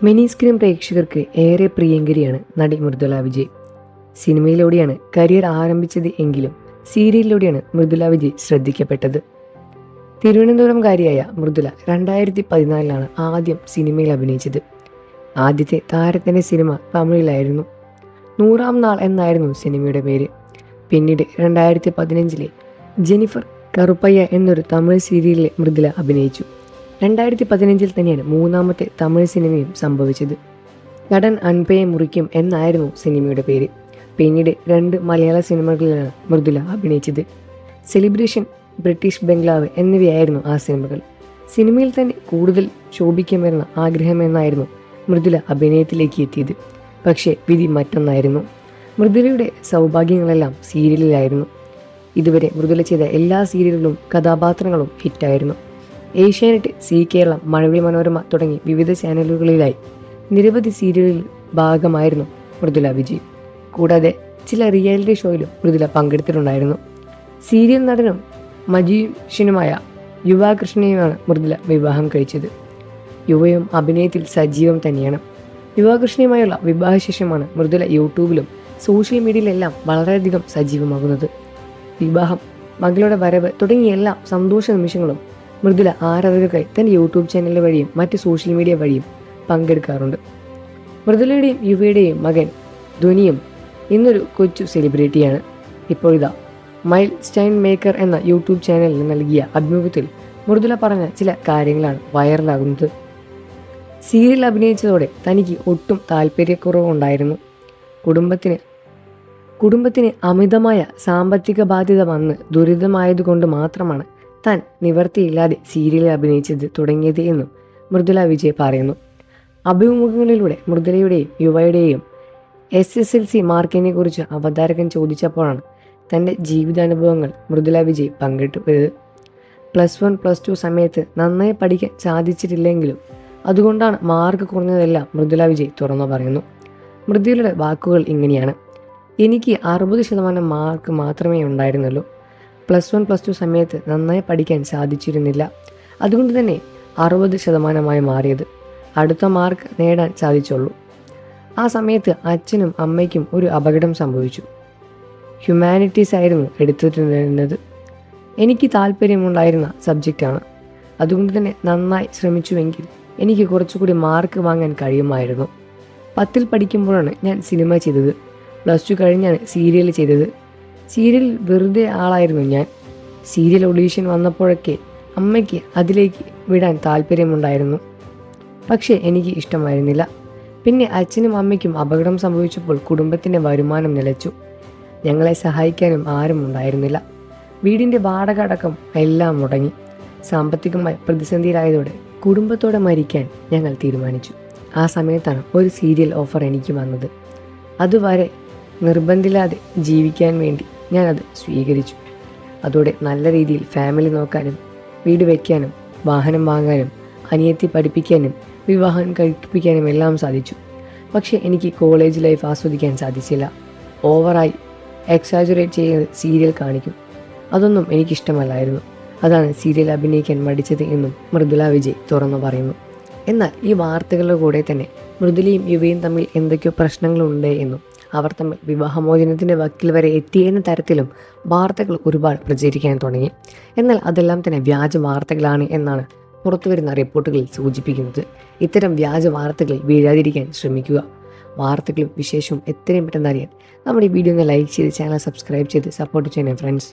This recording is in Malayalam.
മിനി സ്ക്രീൻ പ്രേക്ഷകർക്ക് ഏറെ പ്രിയങ്കരിയാണ് നടി മൃദുല വിജയ്. സിനിമയിലൂടെയാണ് കരിയർ ആരംഭിച്ചത് എങ്കിലും സീരിയലിലൂടെയാണ് മൃദുല വിജയ് ശ്രദ്ധിക്കപ്പെട്ടത്. തിരുവനന്തപുരംകാരിയായ മൃദുല 2014 ആദ്യം സിനിമയിൽ അഭിനയിച്ചത്. ആദ്യത്തെ താരത്തിൻ്റെ സിനിമ തമിഴിലായിരുന്നു. 100-ാം നാൾ എന്നായിരുന്നു സിനിമയുടെ പേര്. പിന്നീട് 2015 ജെനിഫർ കറുപ്പയ്യ എന്നൊരു തമിഴ് സീരിയലിൽ മൃദുല അഭിനയിച്ചു. 2015 തന്നെയാണ് മൂന്നാമത്തെ തമിഴ് സിനിമയും സംഭവിച്ചത്. നടൻ അൻപയെ മുറിക്കും എന്നായിരുന്നു സിനിമയുടെ പേര്. പിന്നീട് 2 മലയാള സിനിമകളിലാണ് മൃദുല അഭിനയിച്ചത്. സെലിബ്രേഷൻ, ബ്രിട്ടീഷ് ബംഗ്ലാവ് എന്നിവയായിരുന്നു ആ സിനിമകൾ. സിനിമയിൽ തന്നെ കൂടുതൽ ശോഭിക്കുമെന്ന ആഗ്രഹമെന്നായിരുന്നു മൃദുല അഭിനയത്തിലേക്ക് എത്തിയത്. പക്ഷേ വിധി മറ്റൊന്നായിരുന്നു. മൃദുലയുടെ സൗഭാഗ്യങ്ങളെല്ലാം സീരിയലിലായിരുന്നു. ഇതുവരെ മൃദുല ചെയ്ത എല്ലാ സീരിയലുകളും കഥാപാത്രങ്ങളും ഹിറ്റായിരുന്നു. ഏഷ്യാനെറ്റ്, സി കേരളം, മഴവിൽ മനോരമ തുടങ്ങി വിവിധ ചാനലുകളിലായി നിരവധി സീരിയലിൽ ഭാഗമായിരുന്നു മൃദുല വിജയ്. കൂടാതെ ചില റിയാലിറ്റി ഷോയിലും മൃദുല പങ്കെടുത്തിട്ടുണ്ടായിരുന്നു. സീരിയൽ നടനും മജീഷ്യനുമായ യുവ കൃഷ്ണയുമാണ് മൃദുല വിവാഹം കഴിച്ചത്. യുവയും അഭിനയത്തിൽ സജീവം തന്നെയാണ്. യുവ കൃഷ്ണയുമായുള്ള വിവാഹശേഷമാണ് മൃദുല യൂട്യൂബിലും സോഷ്യൽ മീഡിയയിലെല്ലാം വളരെയധികം സജീവമാകുന്നത്. വിവാഹം, മകളുടെ വരവ് തുടങ്ങിയ എല്ലാ സന്തോഷ നിമിഷങ്ങളും മൃദുല ആരാധകർക്കായി തൻ്റെ യൂട്യൂബ് ചാനൽ വഴിയും മറ്റ് സോഷ്യൽ മീഡിയ വഴിയും പങ്കെടുക്കാറുണ്ട്. മൃദുലയുടെയും യുവയുടെയും മകൻ ധ്വനിയും ഇന്നൊരു കൊച്ചു സെലിബ്രിറ്റിയാണ്. ഇപ്പോഴിതാ മൈൽ സ്റ്റൈൻ മേക്കർ എന്ന യൂട്യൂബ് ചാനലിന് നൽകിയ അഭിമുഖത്തിൽ മൃദുല പറഞ്ഞ ചില കാര്യങ്ങളാണ് വൈറലാകുന്നത്. സീരിയൽ അഭിനയിച്ചതോടെ തനിക്ക് ഒട്ടും താല്പര്യക്കുറവുണ്ടായിരുന്നു. കുടുംബത്തിന് അമിതമായ സാമ്പത്തിക ബാധ്യത വന്ന് ദുരിതമായതുകൊണ്ട് മാത്രമാണ് താൻ നിവർത്തിയില്ലാതെ സീരിയലിൽ അഭിനയിച്ചത് തുടങ്ങിയത് എന്നും മൃദുല വിജയ് പറയുന്നു. അഭിമുഖങ്ങളിലൂടെ മൃദുലയുടെയും യുവയുടെയും SSLC മാർക്കിനെ കുറിച്ച് അവതാരകൻ ചോദിച്ചപ്പോഴാണ് തൻ്റെ ജീവിതാനുഭവങ്ങൾ മൃദുല വിജയ് പങ്കിട്ടത്. +1, +2 സമയത്ത് നന്നായി പഠിക്കാൻ സാധിച്ചിട്ടില്ലെങ്കിലും അതുകൊണ്ടാണ് മാർക്ക് കുറഞ്ഞതെല്ലാം മൃദുല വിജയ് തുറന്നു പറയുന്നു. മൃദുലയുടെ വാക്കുകൾ ഇങ്ങനെയാണ്: എനിക്ക് 60% മാർക്ക് മാത്രമേ ഉണ്ടായിരുന്നുള്ളൂ. +1, +2 സമയത്ത് നന്നായി പഠിക്കാൻ സാധിച്ചിരുന്നില്ല. അതുകൊണ്ട് തന്നെ 60% മാറിയത്. അടുത്ത മാർക്ക് നേടാൻ സാധിച്ചുള്ളൂ. ആ സമയത്ത് അച്ഛനും അമ്മയ്ക്കും ഒരു അപകടം സംഭവിച്ചു. ഹ്യൂമാനിറ്റീസ് ആയിരുന്നു എടുത്തിരുന്നത്. എനിക്ക് താല്പര്യമുണ്ടായിരുന്ന സബ്ജക്റ്റാണ്. അതുകൊണ്ട് തന്നെ നന്നായി ശ്രമിച്ചുവെങ്കിൽ എനിക്ക് കുറച്ചുകൂടി മാർക്ക് വാങ്ങാൻ കഴിയുമായിരുന്നു. 10ൽ പഠിക്കുമ്പോഴാണ് ഞാൻ സിനിമ ചെയ്തത്. +2 കഴിഞ്ഞാണ് സീരിയൽ ചെയ്തത്. സീരിയൽ വെറുതെ ആളായിരുന്നു ഞാൻ. സീരിയൽ ഓഡീഷൻ വന്നപ്പോഴൊക്കെ അമ്മയ്ക്ക് അതിലേക്ക് വിടാൻ താല്പര്യമുണ്ടായിരുന്നു. പക്ഷേ എനിക്ക് ഇഷ്ടമായിരുന്നില്ല. പിന്നെ അച്ഛനും അമ്മയ്ക്കും അപകടം സംഭവിച്ചപ്പോൾ കുടുംബത്തിൻ്റെ വരുമാനം നിലച്ചു. ഞങ്ങളെ സഹായിക്കാനും ആരും ഉണ്ടായിരുന്നില്ല. വീടിൻ്റെ വാടക അടക്കം എല്ലാം മുടങ്ങി. സാമ്പത്തികമായി പ്രതിസന്ധിയിലായതോടെ കുടുംബത്തോടെ മരിക്കാൻ ഞങ്ങൾ തീരുമാനിച്ചു. ആ സമയത്താണ് ഒരു സീരിയൽ ഓഫർ എനിക്ക് വന്നത്. അതുവരെ നിർബന്ധില്ലാതെ ജീവിക്കാൻ വേണ്ടി ഞാനത് സ്വീകരിച്ചു. അതോടെ നല്ല രീതിയിൽ ഫാമിലി നോക്കാനും വീട് വയ്ക്കാനും വാഹനം വാങ്ങാനും അനിയത്തി പഠിപ്പിക്കാനും വിവാഹം കഴിപ്പിക്കാനും എല്ലാം സാധിച്ചു. പക്ഷേ എനിക്ക് കോളേജ് ലൈഫ് ആസ്വദിക്കാൻ സാധിച്ചില്ല. ഓവറായി എക്സാജുറേറ്റ് ചെയ്ത് സീരിയൽ കാണിക്കും. അതൊന്നും എനിക്കിഷ്ടമല്ലായിരുന്നു. അതാണ് സീരിയൽ അഭിനയിക്കാൻ മടിച്ചത് എന്നും മൃദുല വിജയ് തുറന്നു പറയുന്നു. എന്നാൽ ഈ വാർത്തകളുടെ കൂടെ തന്നെ മൃദുലയും യുവയും തമ്മിൽ എന്തൊക്കെയോ പ്രശ്നങ്ങളുണ്ട് എന്നും അവർ തമ്മിൽ വിവാഹമോചനത്തിൻ്റെ വക്കിൽ വരെ എത്തിയെന്ന തരത്തിലും വാർത്തകൾ ഒരുപാട് പ്രചരിക്കാൻ തുടങ്ങി. എന്നാൽ അതെല്ലാം തന്നെ വ്യാജ വാർത്തകളാണ് എന്നാണ് പുറത്തുവരുന്ന റിപ്പോർട്ടുകളിൽ സൂചിപ്പിക്കുന്നത്. ഇത്തരം വ്യാജ വാർത്തകളിൽ വീഴാതിരിക്കാൻ ശ്രമിക്കുക. വാർത്തകളും വിശേഷവും എത്രയും പെട്ടെന്ന് അറിയാൻ നമ്മുടെ ഈ വീഡിയോ ഒന്ന് ലൈക്ക് ചെയ്ത് ചാനൽ സബ്സ്ക്രൈബ് ചെയ്ത് സപ്പോർട്ട് ചെയ്യണേ ഫ്രണ്ട്സ്.